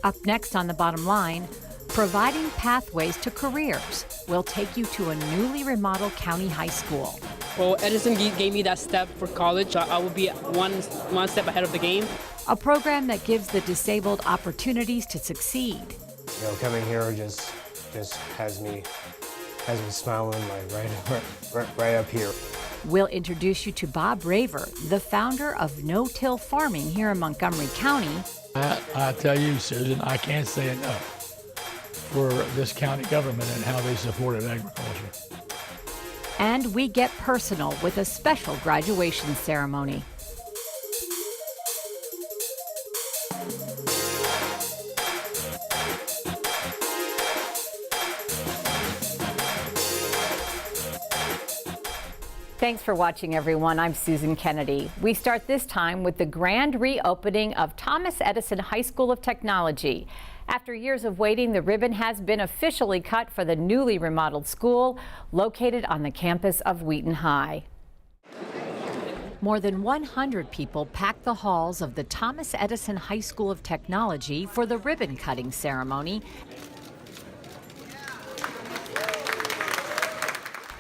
Up next on The Bottom Line, providing pathways to careers. We'll take you to a newly remodeled county high school. Well, Edison gave me that step for college. I will be one step ahead of the game. A program that gives the disabled opportunities to succeed. You know, coming here just has me smiling like right up here. We'll introduce you to Bob Raver, the founder of NoTill farming here in Montgomery County. I tell you, Susan, I can't say enough for this county government and how they supported agriculture. And we get personal with a special graduation ceremony. Thanks for watching, everyone. I'm Susan Kenedy. We start this time with the grand reopening of Thomas Edison High School of Technology. After years of waiting, the ribbon has been officially cut for the newly remodeled school located on the campus of Wheaton High. More than 100 people packed the halls of the Thomas Edison High School of Technology for the ribbon cutting ceremony.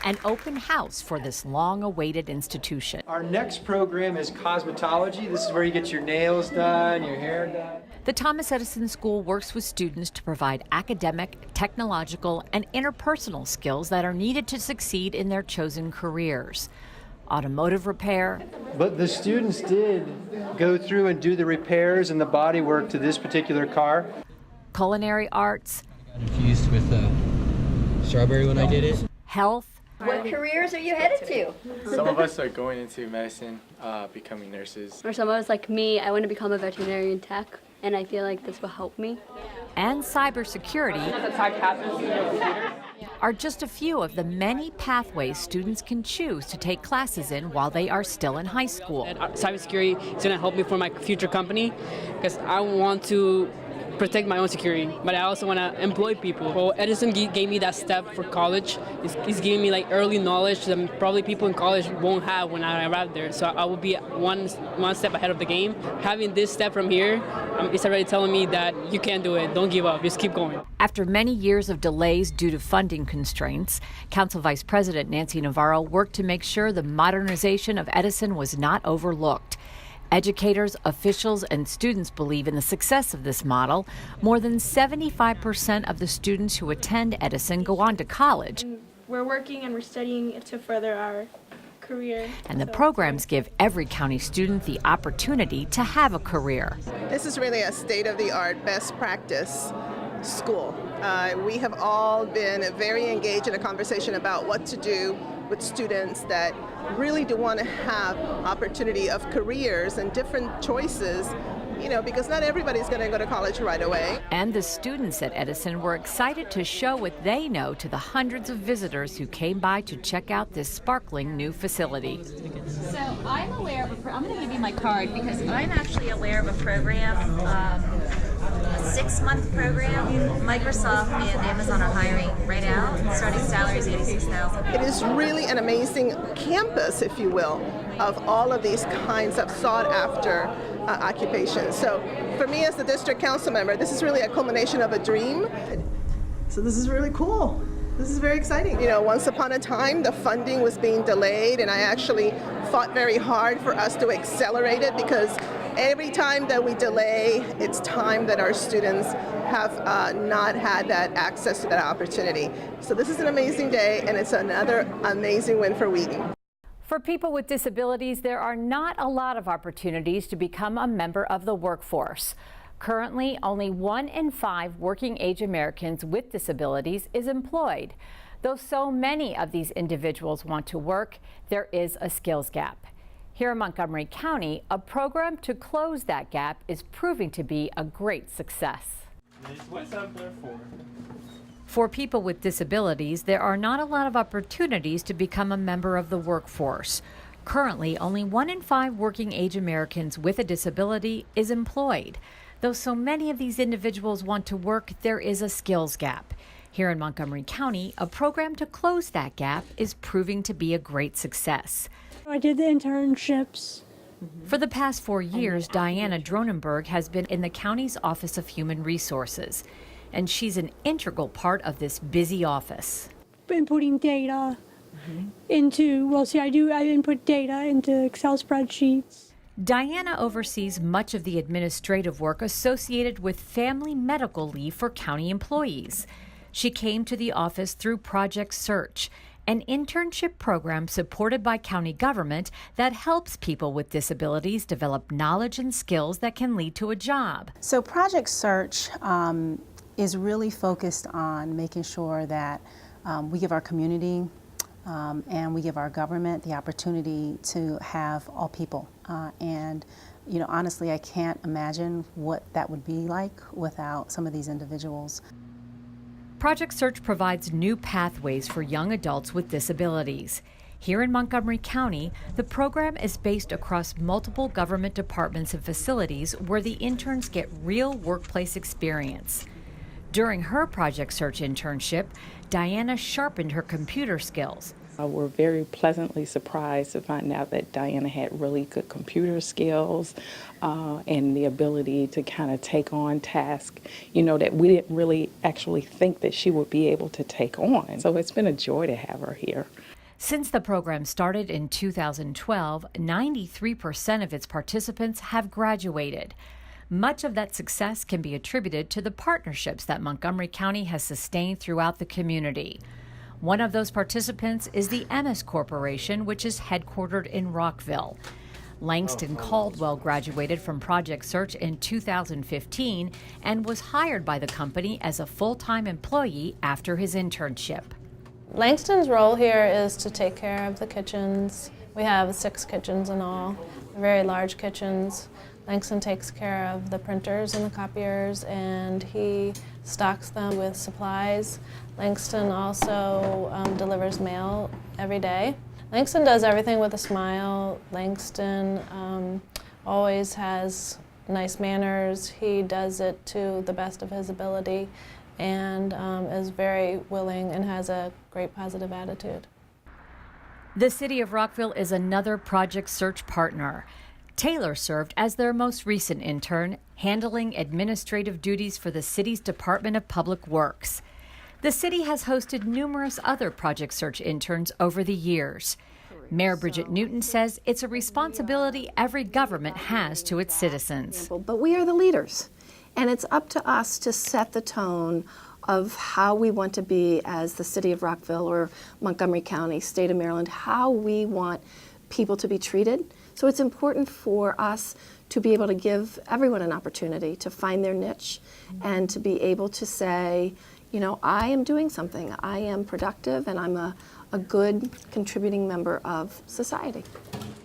An open house for this long-awaited institution. Our next program is cosmetology. This is where you get your nails done, your hair done. The Thomas Edison School works with students to provide academic, technological, and interpersonal skills that are needed to succeed in their chosen careers. Automotive repair. But the students did go through and do the repairs and the body work to this particular car. Culinary arts. Infused with strawberry when I did it. Health. What careers are you headed to? Some of us are going into medicine, becoming nurses. Or some of us, like me, I want to become a veterinarian tech, and I feel like this will help me. And cybersecurity are just a few of the many pathways students can choose to take classes in while they are still in high school. Cybersecurity is going to help me for my future company because I want to protect my own security, but I also want to employ people. Well, Edison gave me that step for college. It's giving me like early knowledge that probably people in college won't have when I arrive there. So I will be one step ahead of the game. Having this step from here, it's already telling me that you can do it. Don't give up. Just keep going. After many years of delays due to funding constraints, Council Vice President Nancy Navarro worked to make sure the modernization of Edison was not overlooked. Educators, officials, and students believe in the success of this model. More than 75% of the students who attend Edison go on to college. We're working and we're studying to further our career. And the programs give every county student the opportunity to have a career. This is really a state-of-the-art best practice school. We have all been very engaged in a conversation about what to do with students that really do want to have opportunity of careers and different choices, you know, because not everybody's going to go to college right away. And the students at Edison were excited to show what they know to the hundreds of visitors who came by to check out this sparkling new facility. So I'm aware of I'm going to give you my card because I'm actually aware of a program, a 6-month program. Microsoft and Amazon are hiring right now. Starting salary is $86,000. It is really an amazing campus, if you will, of all of these kinds of sought-after occupations. So for me as the district council member, this is really a culmination of a dream. So this is really cool. This is very exciting. You know, once upon a time, the funding was being delayed, and I actually fought very hard for us to accelerate it because every time that we delay, it's time that our students have not had that access to that opportunity. So this is an amazing day, and it's another amazing win for Wheaton. For people with disabilities, there are not a lot of opportunities to become a member of the workforce. Currently, only 1 in 5 working-age Americans with disabilities is employed. Though so many of these individuals want to work, there is a skills gap. Here in Montgomery County, a program to close that gap is proving to be a great success. For people with disabilities, there are not a lot of opportunities to become a member of the workforce. Currently, only 1 in 5 working-age Americans with a disability is employed. Though so many of these individuals want to work, there is a skills gap. Here in Montgomery County, a program to close that gap is proving to be a great success. I did the internships For the past 4 years, Diana Dronenberg has been in the county's Office of Human Resources, and she's an integral part of this busy office. Inputting data into, well, see, I input data into Excel spreadsheets. Diana oversees much of the administrative work associated with family medical leave for county employees. She came to the office through Project Search, an internship program supported by county government that helps people with disabilities develop knowledge and skills that can lead to a job. So Project Search is really focused on making sure that we give our community and we give our government the opportunity to have all people. And you know, honestly, I can't imagine what that would be like without some of these individuals. Project Search provides new pathways for young adults with disabilities. Here in Montgomery County, the program is based across multiple government departments and facilities where the interns get real workplace experience. During her Project Search internship, Diana sharpened her computer skills. We're very pleasantly surprised to find out that Diana had really good computer skills and the ability to kind of take on tasks, you know, that we didn't really actually think that she would be able to take on. So it's been a joy to have her here. Since the program started in 2012, 93% of its participants have graduated. Much of that success can be attributed to the partnerships that Montgomery County has sustained throughout the community. One of those participants is the MS Corporation, which is headquartered in Rockville. Langston Caldwell graduated from Project Search in 2015 and was hired by the company as a full-time employee after his internship. Langston's role here is to take care of the kitchens. We have 6 kitchens in all, very large kitchens. Langston takes care of the printers and the copiers, and he stocks them with supplies. Langston also delivers mail every day. Langston does everything with a smile. Langston always has nice manners. He does it to the best of his ability and is very willing and has a great positive attitude. The City of Rockville is another Project Search partner. Taylor served as their most recent intern, handling administrative duties for the city's Department of Public Works. The city has hosted numerous other Project Search interns over the years. Mayor Bridget Newton says it's a responsibility every government has to its citizens. But we are the leaders, and it's up to us to set the tone of how we want to be as the City of Rockville or Montgomery County, State of Maryland, how we want people to be treated. So it's important for us to be able to give everyone an opportunity to find their niche and to be able to say, you know, I am doing something, I am productive, and I'm a good contributing member of society.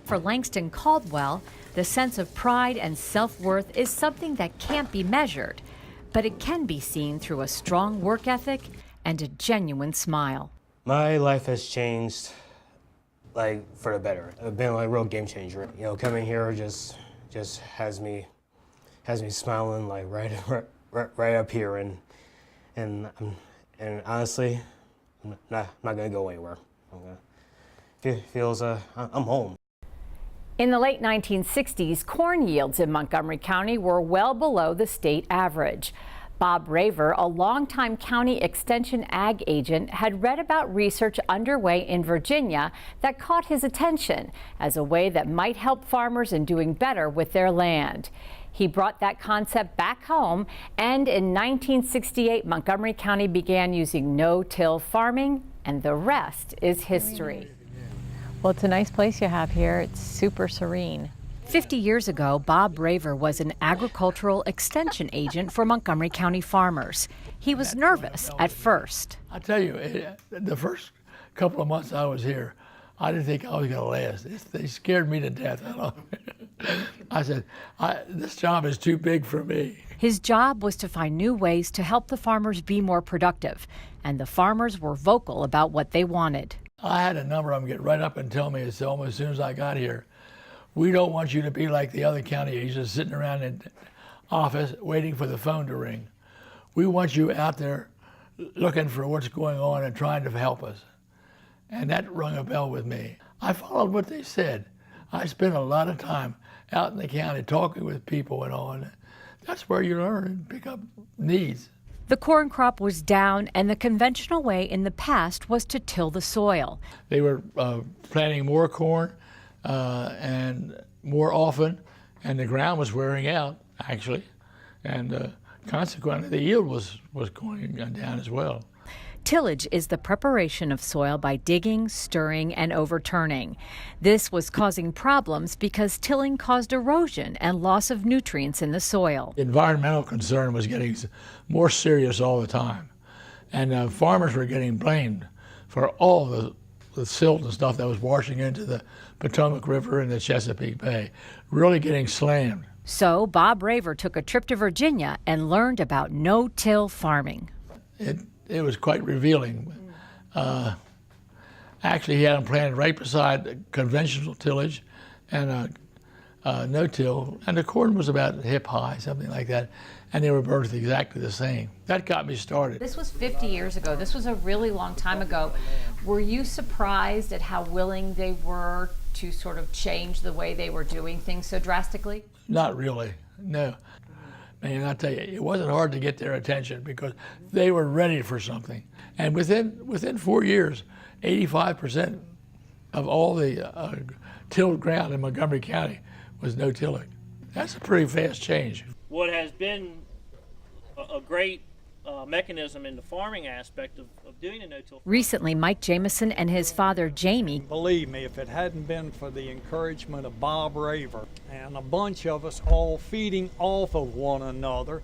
For Langston Caldwell, the sense of pride and self-worth is something that can't be measured, but it can be seen through a strong work ethic and a genuine smile. My life has changed, like, for the better. It's been like a real game changer. You know, coming here just has me smiling, like right up here, and honestly, I'm not gonna go anywhere. I'm home. In the late 1960s, corn yields in Montgomery County were well below the state average. Bob Raver, a longtime county extension ag agent, had read about research underway in Virginia that caught his attention as a way that might help farmers in doing better with their land. He brought that concept back home, and in 1968, Montgomery County began using no-till farming, and the rest is history. Well, it's a nice place you have here. It's super serene. 50 years ago, Bob Raver was an agricultural extension agent for Montgomery County farmers. He was nervous at first. I tell you, the first couple of months I was here, I didn't think I was going to last. They scared me to death. I said, this job is too big for me. His job was to find new ways to help the farmers be more productive, and the farmers were vocal about what they wanted. I had a number of them get right up and tell me, as soon as I got here, we don't want you to be like the other county agents sitting around in the office waiting for the phone to ring. We want you out there looking for what's going on and trying to help us. And that rung a bell with me. I followed what they said. I spent a lot of time out in the county talking with people and all. And that's where you learn and pick up needs. The corn crop was down, and the conventional way in the past was to till the soil. They were planting more corn and more often, and the ground was wearing out, actually. And consequently, the yield was going down as well. Tillage is the preparation of soil by digging, stirring, and overturning. This was causing problems because tilling caused erosion and loss of nutrients in the soil. The environmental concern was getting more serious all the time, and farmers were getting blamed for all the silt and stuff that was washing into the Potomac River and the Chesapeake Bay, really getting slammed. So Bob Raver took a trip to Virginia and learned about no-till farming. It was quite revealing. Actually, he had them planted right beside conventional tillage and no-till, and the corn was about hip high, something like that, and they were birthed exactly the same. That got me started. This was 50 years ago. This was a really long time ago. Were you surprised at how willing they were to sort of change the way they were doing things so drastically? Not really, no. Man, I tell you, it wasn't hard to get their attention because they were ready for something. And within 4 years, 85% of all the tilled ground in Montgomery County was no-tilling. That's a pretty fast change. What has been a great mechanism in the farming aspect of doing a no-till. Recently, Mike Jameson and his father, Jamie. Believe me, if it hadn't been for the encouragement of Bob Raver and a bunch of us all feeding off of one another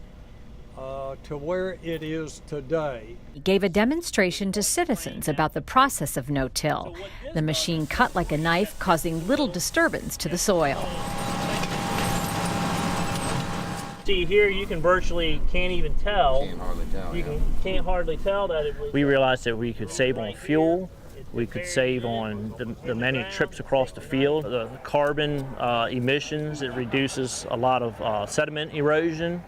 to where it is today. He gave a demonstration to citizens about the process of no-till. The machine cut like a knife, causing little disturbance to the soil. See here, you can virtually can't even tell. Can't hardly tell. Can't hardly tell that it was. We realized that we could save on fuel. We could save on the many trips across the field. The carbon emissions, it reduces a lot of sediment erosion,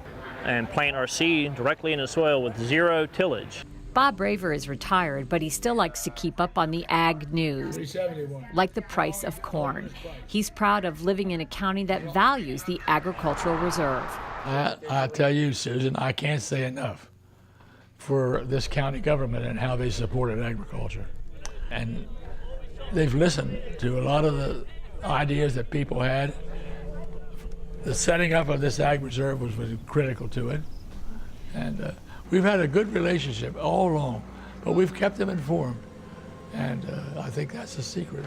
and plant our seed directly in the soil with zero tillage. Bob Raver is retired, but he still likes to keep up on the ag news, like the price of corn. He's proud of living in a county that values the agricultural reserve. I tell you, Susan, I can't say enough for this county government and how they supported agriculture. And they've listened to a lot of the ideas that people had. The setting up of this ag reserve was critical to it. And we've had a good relationship all along, but we've kept them informed. And I think that's the secret.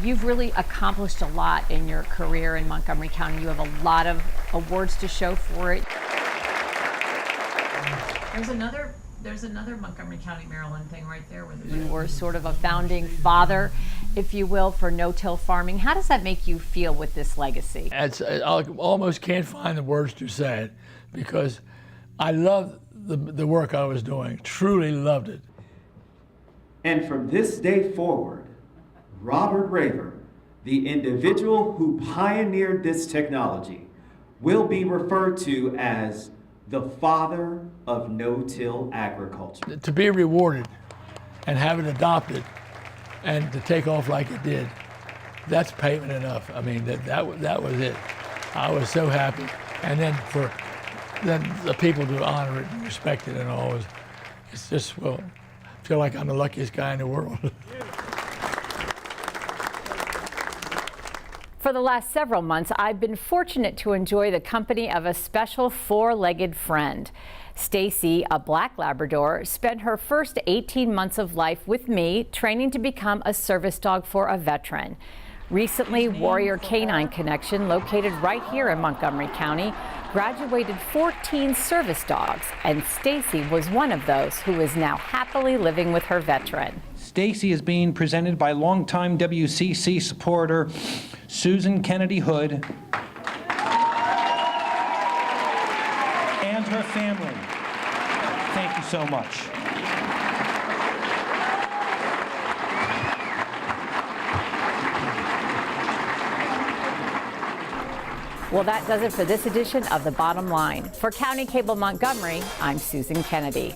You've really accomplished a lot in your career in Montgomery County. You have a lot of awards to show for it. There's another Montgomery County, Maryland thing right there. You were sort of a founding father, if you will, for no-till farming. How does that make you feel with this legacy? I almost can't find the words to say it because I love the work I was doing, truly loved it. And from this day forward, Robert Raver, the individual who pioneered this technology, will be referred to as the father of no-till agriculture. To be rewarded and have it adopted and to take off like it did, that's payment enough. I mean, that was it. I was so happy. And then for the people to honor it and respect it and all, it's just, well, I feel like I'm the luckiest guy in the world. For the last several months, I've been fortunate to enjoy the company of a special four-legged friend. Stacy, a black Labrador, spent her first 18 months of life with me, training to become a service dog for a veteran. Recently, Warrior Canine Connection, located right here in Montgomery County, graduated 14 service dogs, and Stacy was one of those who is now happily living with her veteran. Stacy is being presented by longtime WCC supporter Susan Kenedy Hood and her family. Thank you so much. Well, that does it for this edition of The Bottom Line. For County Cable Montgomery, I'm Susan Kenedy.